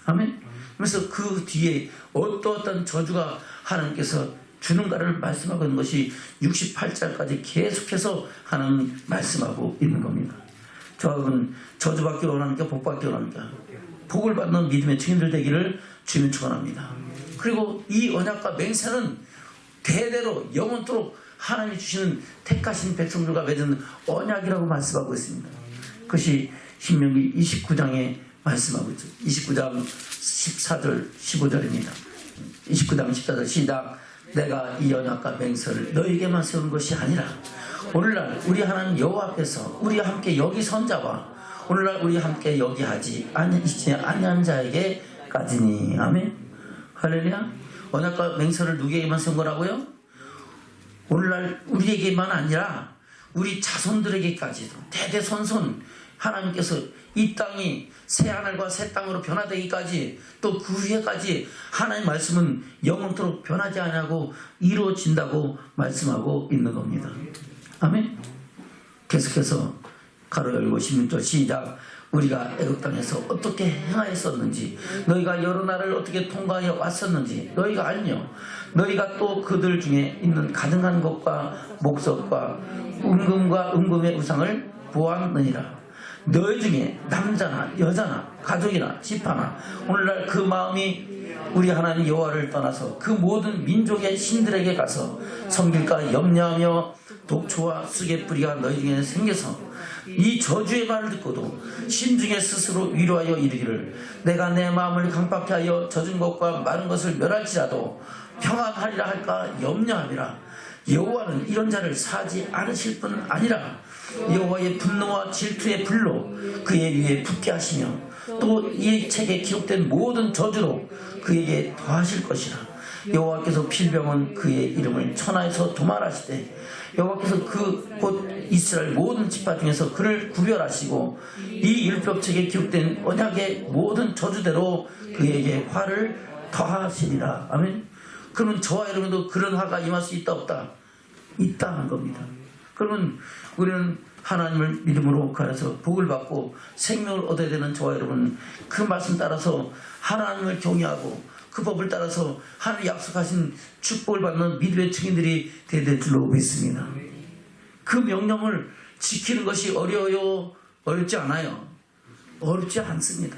아멘. 그래서 그 뒤에 어떠한 저주가 하나님께서 주는가를 말씀하고 있는 것이 68절까지 계속해서 하나님 말씀하고 있는 겁니다. 저는 저주받기 원합니까? 복받기 원합니까? 복을 받는 믿음의 증인들 되기를 주님 축원합니다. 그리고 이 언약과 맹세는 대대로 영원토록 하나님이 주시는 택하신 백성들과 맺은 언약이라고 말씀하고 있습니다. 그것이 신명기 29장에 말씀하고 있죠. 29장 14절 15절입니다. 29장 14절 시작. 내가 이 언약과 맹세를 너희에게만 세운 것이 아니라 오늘날 우리 하나님 여호와 앞에서 우리와 함께 여기 선 자와 오늘날 우리 함께 여기 하지 아니한 자에게까지니. 아멘. 할렐루야. 언약과 맹세를 누구에게만 세운 거라고요? 오늘날 우리에게만 아니라 우리 자손들에게까지도 대대손손 하나님께서 이 땅이 새 하늘과 새 땅으로 변화되기까지 또 그 후에까지 하나님 말씀은 영원토록 변하지 않냐고 이루어진다고 말씀하고 있는 겁니다. 아멘. 계속해서 가로 열고 16절 시작. 우리가 애굽 땅에서 어떻게 행하였었는지 너희가 여러 나라를 어떻게 통과하여 왔었는지 너희가 알며 너희가 또 그들 중에 있는 가증한 것과 목석과 은금과 은금의 우상을 보았느니라. 너희 중에 남자나 여자나 가족이나 지파나 오늘날 그 마음이 우리 하나님 여호와를 떠나서 그 모든 민족의 신들에게 가서 섬길까 염려하며 독초와 쑥의 뿌리가 너희 중에 생겨서 이 저주의 말을 듣고도 심중에 스스로 위로하여 이르기를 내가 내 마음을 강팍케 하여 젖은 것과 마른 것을 멸할지라도 평안하리라 할까 염려함이라. 여호와는 이런 자를 사지 않으실 뿐 아니라 여호와의 분노와 질투의 불로 그의 위에 붙게 하시며 또 이 책에 기록된 모든 저주로 그에게 더하실 것이라. 여호와께서 필병은 그의 이름을 천하에서 도말하시되 여호와께서 그 곧 이스라엘 모든 지파 중에서 그를 구별하시고 이 율법책에 기록된 언약의 모든 저주대로 그에게 화를 더하시리라. 아멘. 그러면 저와 여러분도 그런 화가 임할 수 있다 없다? 있다는 겁니다. 그러면 우리는 하나님을 믿음으로 가서 복을 받고 생명을 얻어야 되는 저와 여러분, 그 말씀 따라서 하나님을 경외하고 그 법을 따라서 하나님 약속하신 축복을 받는 믿음의 증인들이 되될 줄로 믿습니다. 그 명령을 지키는 것이 어려워요? 어렵지 않아요? 어렵지 않습니다.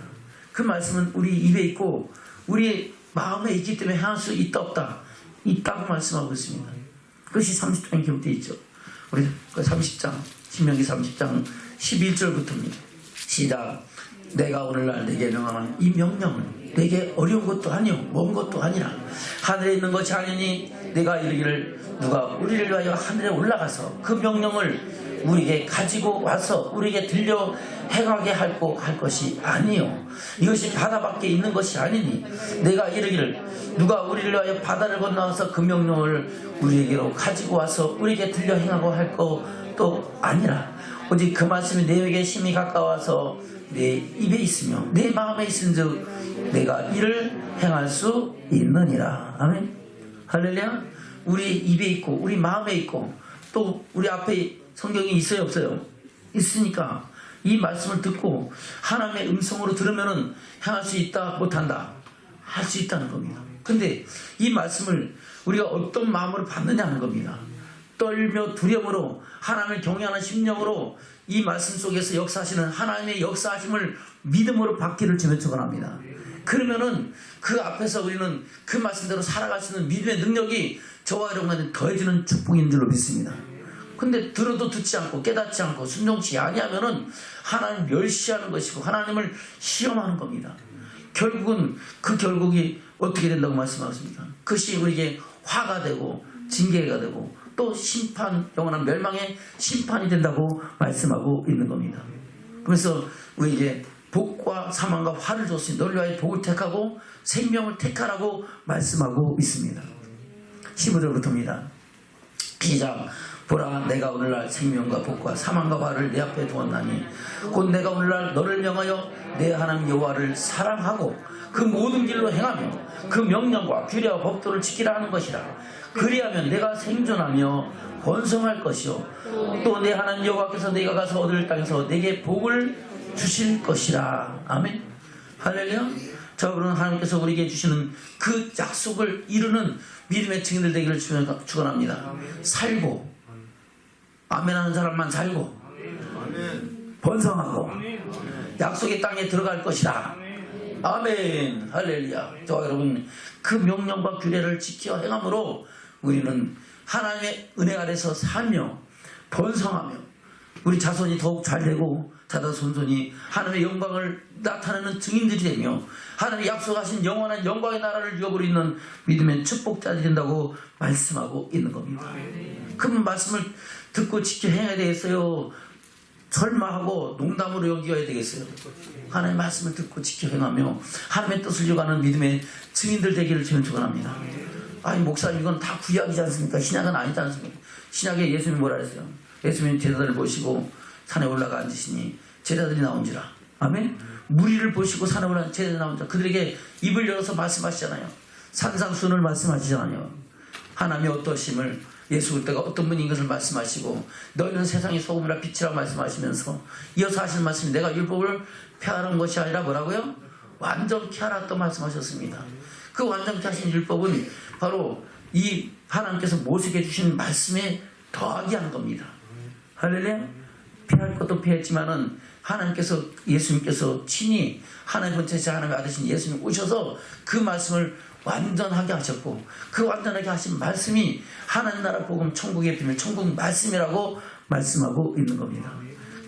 그 말씀은 우리 입에 있고 우리 마음에 있기 때문에 행할 수 있다 없다? 있다고 말씀하고 있습니다. 그것이 30장에 기록되어 있죠. 우리 30장 신명기 30장 11절부터입니다. 시작. 내가 오늘날 내게 명하는 이 명령은 내게 어려운 것도 아니요 먼 것도 아니라 하늘에 있는 것이 아니니 내가 이르기를 누가 우리를 위하여 하늘에 올라가서 그 명령을 우리에게 가지고 와서 우리에게 들려 행하게 할 것이 아니요 이것이 바다 밖에 있는 것이 아니니 내가 이르기를 누가 우리를 위하여 바다를 건너와서 그 명령을 우리에게로 가지고 와서 우리에게 들려 행하고 할 것도 아니라 오직 그 말씀이 내게 심히 가까워서 내 입에 있으며 내 마음에 있은즉 내가 이를 행할 수 있느니라. 아멘. 할렐루야. 우리 입에 있고 우리 마음에 있고 또 우리 앞에 성경이 있어요 없어요? 있으니까 이 말씀을 듣고 하나님의 음성으로 들으면은 행할 수 있다 못한다? 할 수 있다는 겁니다. 근데 이 말씀을 우리가 어떤 마음으로 받느냐 하는 겁니다. 떨며 두려움으로 하나님을 경외하는 심령으로 이 말씀 속에서 역사하시는 하나님의 역사하심을 믿음으로 받기를 주며 축원합니다. 그러면은 그 앞에서 우리는 그 말씀대로 살아갈 수 있는 믿음의 능력이 저와 여러분한테 더해지는 축복인 줄로 믿습니다. 근데 들어도 듣지 않고 깨닫지 않고 순종치 아니하면은 하나님 멸시하는 것이고 하나님을 시험하는 겁니다. 결국은 그 결국이 어떻게 된다고 말씀하셨습니까? 그것이 우리에게 화가 되고 징계가 되고 또 심판, 영원한 멸망의 심판이 된다고 말씀하고 있는 겁니다. 그래서 우리에게 복과 사망과 화를 줬으니 너를 위하여 복을 택하고 생명을 택하라고 말씀하고 있습니다. 15절부터입니다. 시작. 보라 내가 오늘날 생명과 복과 사망과 화를 내 앞에 두었나니 곧 내가 오늘날 너를 명하여 내 하나님 여호와를 사랑하고 그 모든 길로 행하며 그 명령과 규례와 법도를 지키라 하는 것이라. 그리하면 내가 생존하며 번성할 것이요 또 내 하나님 여호와께서 내가 가서 얻을 땅에서 내게 복을 주실 것이라. 아멘. 할렐루야. 자, 그러면 하나님께서 우리에게 주시는 그 약속을 이루는 믿음의 증인들 되기를 축원합니다. 살고 아멘하는 사람만 살고 번성하고 약속의 땅에 들어갈 것이다. 아멘. 할렐루야. 저 여러분 그 명령과 규례를 지켜 행함으로 우리는 하나님의 은혜 아래서 살며 번성하며 우리 자손이 더욱 잘되고 자손손이 하나님의 영광을 나타내는 증인들이 되며 하나님이 약속하신 영원한 영광의 나라를 이어버리는 믿음의 축복자들이 된다고 말씀하고 있는 겁니다. 그 말씀을 듣고 지켜 행해야 되겠어요? 설마하고 농담으로 여겨야 되겠어요? 하나님의 말씀을 듣고 지켜 행하며 하나님의 뜻을 이어가는 믿음의 증인들 되기를 저는 축원합니다. 아니 목사님 이건 다 구약이지 않습니까? 신약은 아니지 않습니까? 신약에 예수님이 뭐라 그랬어요? 예수님이 제자들을 보시고 산에 올라가 앉으시니 제자들이 나온지라. 아멘? 무리를 보시고 산에 올라간 제자들이 나온지라. 그들에게 입을 열어서 말씀하시잖아요. 산상수훈을 말씀하시잖아요. 하나님의 어떠심을 예수 그리스도가 어떤 분인 것을 말씀하시고 너희는 세상의 소금이라 빛이라 말씀하시면서 이어서 하실 말씀이 내가 율법을 폐하는 것이 아니라 뭐라고요? 완전케 하라 또 말씀하셨습니다. 그 완전케 하신 율법은 바로 이 하나님께서 모세에게 주신 말씀에 더하게 한 겁니다. 할렐루야. 피할 것도 피했지만은 하나님께서 예수님께서 친히 하나님 본체자 하나님의 아들이신 예수님 오셔서 그 말씀을 완전하게 하셨고 그 완전하게 하신 말씀이 하나님 나라 복음 천국의 비밀 천국 말씀이라고 말씀하고 있는 겁니다.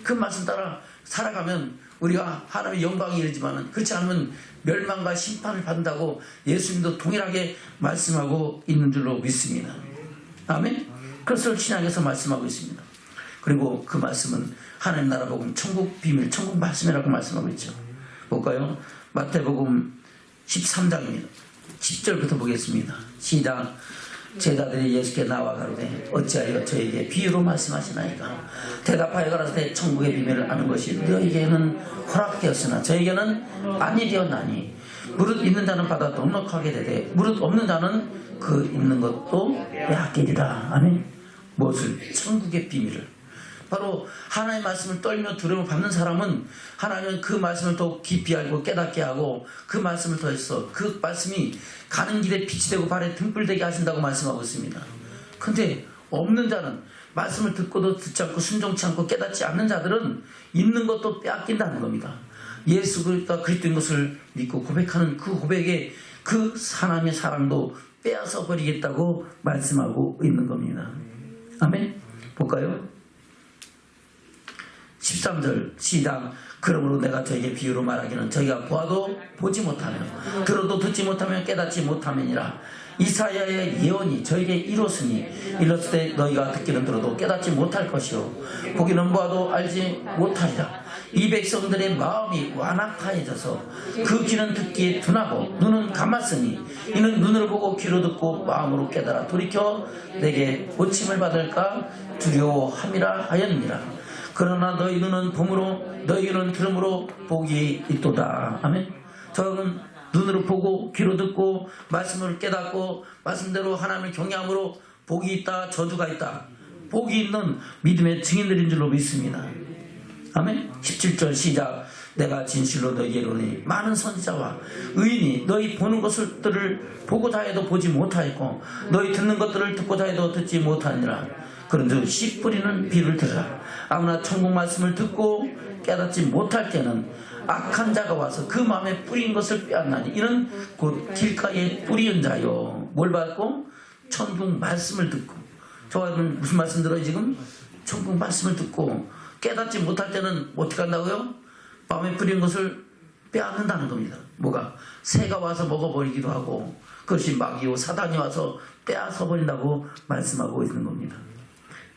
그 말씀 따라 살아가면 우리가 하나님의 영광이 이르지만은 그렇지 않으면 멸망과 심판을 받는다고 예수님도 동일하게 말씀하고 있는 줄로 믿습니다. 아멘. 그것을 신약에서 말씀하고 있습니다. 그리고 그 말씀은 하나님 나라 복음 천국 비밀 천국 말씀이라고 말씀하고 있죠. 볼까요? 마태복음 13장입니다. 10절부터 보겠습니다. 시작. 제자들이 예수께 나와 가로되 어찌하여 저에게 비유로 말씀하시나이까? 대답하여 가라사대 천국의 비밀을 아는 것이 너에게는 허락되었으나 저에게는 아니 되었나니 무릇 있는 자는 받아 넉넉하게 되되 무릇 없는 자는 그 있는 것도 빼앗기리라. 아멘. 무엇을? 천국의 비밀을. 바로 하나님의 말씀을 떨며 두려움을 받는 사람은 하나님은 그 말씀을 더욱 깊이 알고 깨닫게 하고 그 말씀을 더해서 그 말씀이 가는 길에 빛이 되고 발에 등불 되게 하신다고 말씀하고 있습니다. 그런데 없는 자는 말씀을 듣고도 듣지 않고 순종치 않고 깨닫지 않는 자들은 있는 것도 빼앗긴다는 겁니다. 예수가 그리스도인 것을 믿고 고백하는 그 고백에 그 하나님의 사랑도 빼앗아 버리겠다고 말씀하고 있는 겁니다. 아멘. 볼까요? 13절 시작. 그러므로 내가 저에게 비유로 말하기는 저희가 보아도 보지 못하며 들어도 듣지 못하며 깨닫지 못하면이라. 이사야의 예언이 저에게 이뤘으니 이뤘을 때 너희가 듣기는 들어도 깨닫지 못할 것이요 보기는 보아도 알지 못하리라. 이 백성들의 마음이 완악하여져서 그 귀는 듣기에 둔하고 눈은 감았으니 이는 눈으로 보고 귀로 듣고 마음으로 깨달아 돌이켜 내게 고침을 받을까 두려워함이라 하였느니라. 그러나 너희 눈은 봄으로 너희 귀는 들음으로 복이 있도다. 아멘. 저는 눈으로 보고 귀로 듣고 말씀을 깨닫고 말씀대로 하나님을 경외함으로 복이 있다 저주가 있다. 복이 있는 믿음의 증인들인 줄로 믿습니다. 아멘. 17절 시작. 내가 진실로 너희에게 이르노니 많은 선지자와 의인이 너희 보는 것들을 보고자 해도 보지 못하였고 너희 듣는 것들을 듣고자 해도 듣지 못하니라. 그런즉 씨 뿌리는 비를 들으라. 아무나 천국 말씀을 듣고 깨닫지 못할 때는 악한 자가 와서 그 마음에 뿌린 것을 빼앗나니 이는 곧 길가에 뿌리는 자요. 뭘 받고? 천국 말씀을 듣고. 저는 무슨 말씀 들어요 지금? 천국 말씀을 듣고 깨닫지 못할 때는 어떻게 한다고요? 마음에 뿌린 것을 빼앗는다는 겁니다. 뭐가? 새가 와서 먹어버리기도 하고 그것이 마귀요 사단이 와서 빼앗아 버린다고 말씀하고 있는 겁니다.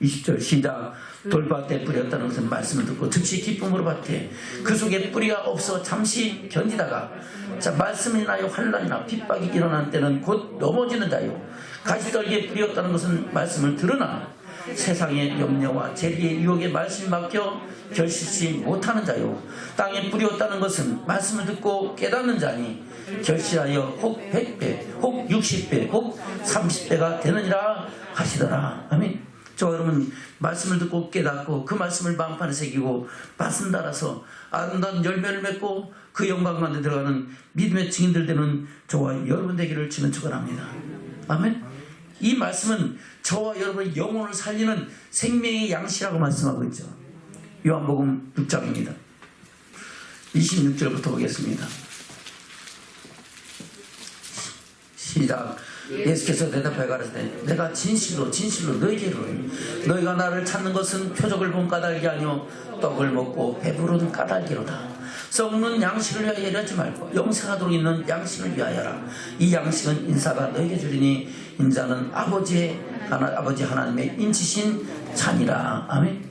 20절 시작. 돌밭에 뿌렸다는 것은 말씀을 듣고 즉시 기쁨으로 받되 그 속에 뿌리가 없어 잠시 견디다가 자 말씀이 인하여 환난이나 핍박이 일어난 때는 곧 넘어지는 자요. 가시떨기에 뿌렸다는 것은 말씀을 들으나 세상의 염려와 재리의 유혹에 말씀이 막혀 결실치 못하는 자요. 땅에 뿌렸다는 것은 말씀을 듣고 깨닫는 자니 결실하여 혹 100배 혹 60배 혹 30배가 되느니라 하시더라. 아멘. 저 여러분 말씀을 듣고 깨닫고 그 말씀을 마음판에 새기고 말씀 따라서 아름다운 열매를 맺고 그 영광 가운데 들어가는 믿음의 증인들 되는 저와 여러분 되기를 주는 축원합니다. 아멘. 이 말씀은 저와 여러분의 영혼을 살리는 생명의 양식이라고 말씀하고 있죠. 요한복음 6장입니다. 26절부터 보겠습니다. 시작. 예수께서 대답하여 가라사대 내가 진실로 진실로 너희에게 이르노니 너희가 나를 찾는 것은 표적을 본 까닭이 아니요 떡을 먹고 배부른 까닭이로다. 썩는 양식을 위하여 이러지 말고 영생하도록 있는 양식을 위하여라. 이 양식은 인사가 너희에게 주리니 인자는 아버지 하나님의 인치신 잔이라. 아멘.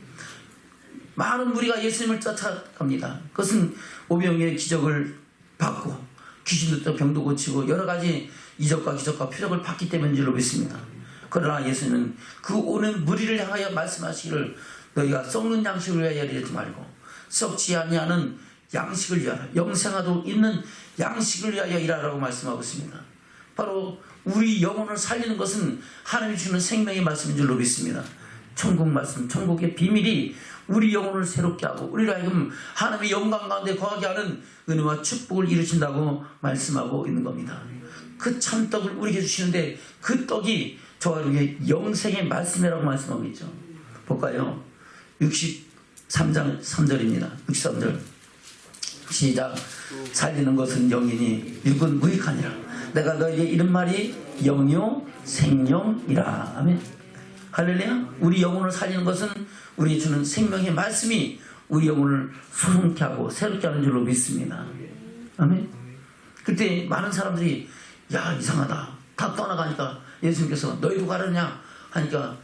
많은 무리가 예수님을 쫓아갑니다. 그것은 오병이의 기적을 받고 귀신도 병도 고치고 여러 가지 이적과 기적과 표적을 받기 때문인 줄로 믿습니다. 그러나 예수님은 그 오는 무리를 향하여 말씀하시기를 너희가 썩는 양식을 위하여 이러지 말고 썩지 아니하는 양식을 위하여 영생하도록 있는 양식을 위하여 일하라고 말씀하고 있습니다. 바로 우리 영혼을 살리는 것은 하나님이 주는 생명의 말씀인 줄로 믿습니다. 천국 말씀, 천국의 비밀이 우리 영혼을 새롭게 하고 우리를 하여금 하나님의 영광 가운데 거하게 하는 은혜와 축복을 이루신다고 말씀하고 있는 겁니다. 그 참떡을 우리에게 주시는데 그 떡이 저와 여러분에게 영생의 말씀이라고 말씀하고 있죠. 볼까요? 63장 3절입니다. 63절 시작. 살리는 것은 영이니 육은 무익하니라. 내가 너에게 이런 말이 영요 생명이라. 아멘. 할렐루야. 우리 영혼을 살리는 것은 우리 주는 생명의 말씀이 우리 영혼을 소송케 하고 새롭게 하는 줄로 믿습니다. 아멘. 그때 많은 사람들이 야 이상하다 다 떠나가니까 예수님께서 너희도 가느냐 하니까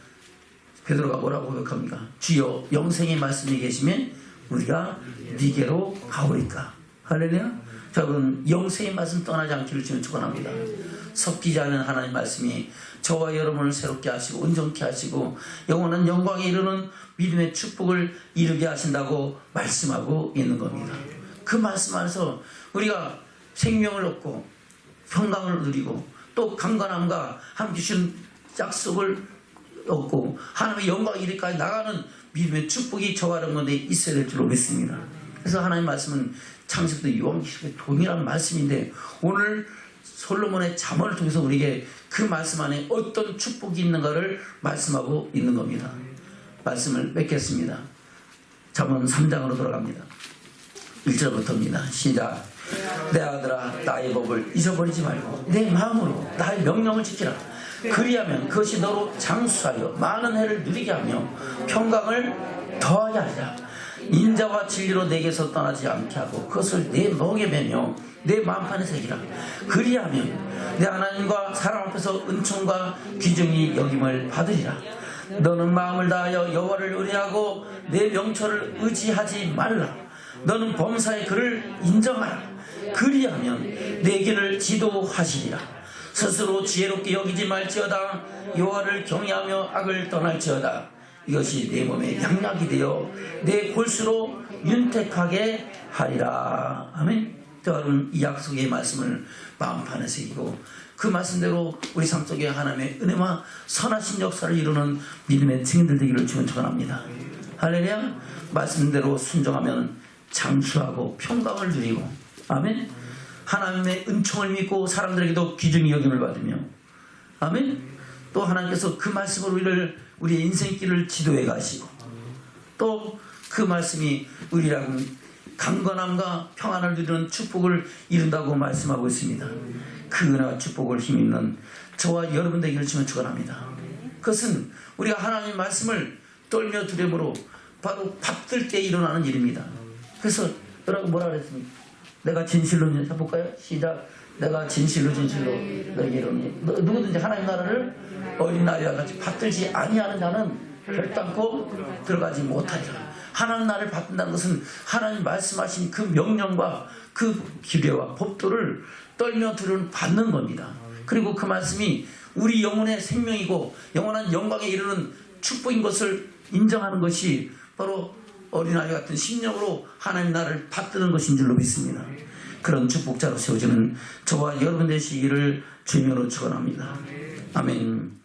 베드로가 뭐라고 고백합니까? 주여 영생의 말씀이 계시면 우리가 네게로 가오리까. 할렐루야. 여러분 영생의 말씀 떠나지 않기를 주님 축원합니다. 섞이지 않은 하나님의 말씀이 저와 여러분을 새롭게 하시고 온전케 하시고 영원한 영광에 이르는 믿음의 축복을 이루게 하신다고 말씀하고 있는 겁니다. 그 말씀 안에서 우리가 생명을 얻고 평강을 누리고 또 강건함과 함께 주신 약속을 얻고 하나님의 영광이 이르기까지 나가는 믿음의 축복이 저와 여러분 가운데 있어야 될 줄로 믿습니다. 그래서 하나님의 말씀은 창세기부터 요한계시록의 동일한 말씀인데 오늘 솔로몬의 잠언을 통해서 우리에게 그 말씀 안에 어떤 축복이 있는가를 말씀하고 있는 겁니다. 말씀을 맺겠습니다. 잠언 3장으로 돌아갑니다. 1절부터입니다. 시작. 내 아들아 나의 법을 잊어버리지 말고 내 마음으로 나의 명령을 지키라. 그리하면 그것이 너로 장수하여 많은 해를 누리게 하며 평강을 더하게 하리라. 인자와 진리로 내게서 떠나지 않게 하고 그것을 내 목에 매며 내 마음판에 새기라. 그리하면 내 하나님과 사람 앞에서 은총과 귀중히 여김을 받으리라. 너는 마음을 다하여 여호와를 의뢰하고 내 명철을 의지하지 말라. 너는 범사의 그를 인정하라. 그리하면 내 길을 지도하시리라. 스스로 지혜롭게 여기지 말지어다. 여호와를 경외하며 악을 떠날지어다. 이것이 내 몸에 양약이 되어 내 골수로 윤택하게 하리라. 아멘. 여러분 이 약속의 말씀을 마음판에 새기고 그 말씀대로 우리 삶 속에 하나님의 은혜와 선하신 역사를 이루는 믿음의 증인들 되기를 주님 축원합니다. 할렐루야. 말씀대로 순종하면 장수하고 평강을 누리고 아멘. 하나님의 은총을 믿고 사람들에게도 귀중히 여김을 받으며 아멘. 또 하나님께서 그 말씀으로 우리의 인생길을 지도해 가시고 또 그 말씀이 우리라고 강건함과 평안을 누리는 축복을 이룬다고 말씀하고 있습니다. 그 은혜와 축복을 힘입는 저와 여러분 되기를 주면 축원합니다. 그것은 우리가 하나님의 말씀을 떨며 두려움으로 바로 받들 때 일어나는 일입니다. 그래서 여러분 뭐라 그랬습니까? 내가 진실로 해볼까요? 시작. 내가 진실로 너에게 이르노니 누구든지 하나님 나라를 어린 아이와 같이 받들지 아니하는 자는 결단코 들어가지 못하리라. 하나님 나라를 받는다는 것은 하나님 말씀하신 그 명령과 그 규례와 법도를 떨며 받는 겁니다. 그리고 그 말씀이 우리 영혼의 생명이고 영원한 영광에 이르는 축복인 것을 인정하는 것이 바로 어린아이 같은 심령으로 하나님 나라를 받드는 것인 줄로 믿습니다. 그런 축복자로 세워지는 저와 여러분 되시기를 주님으로 축원합니다. 아멘.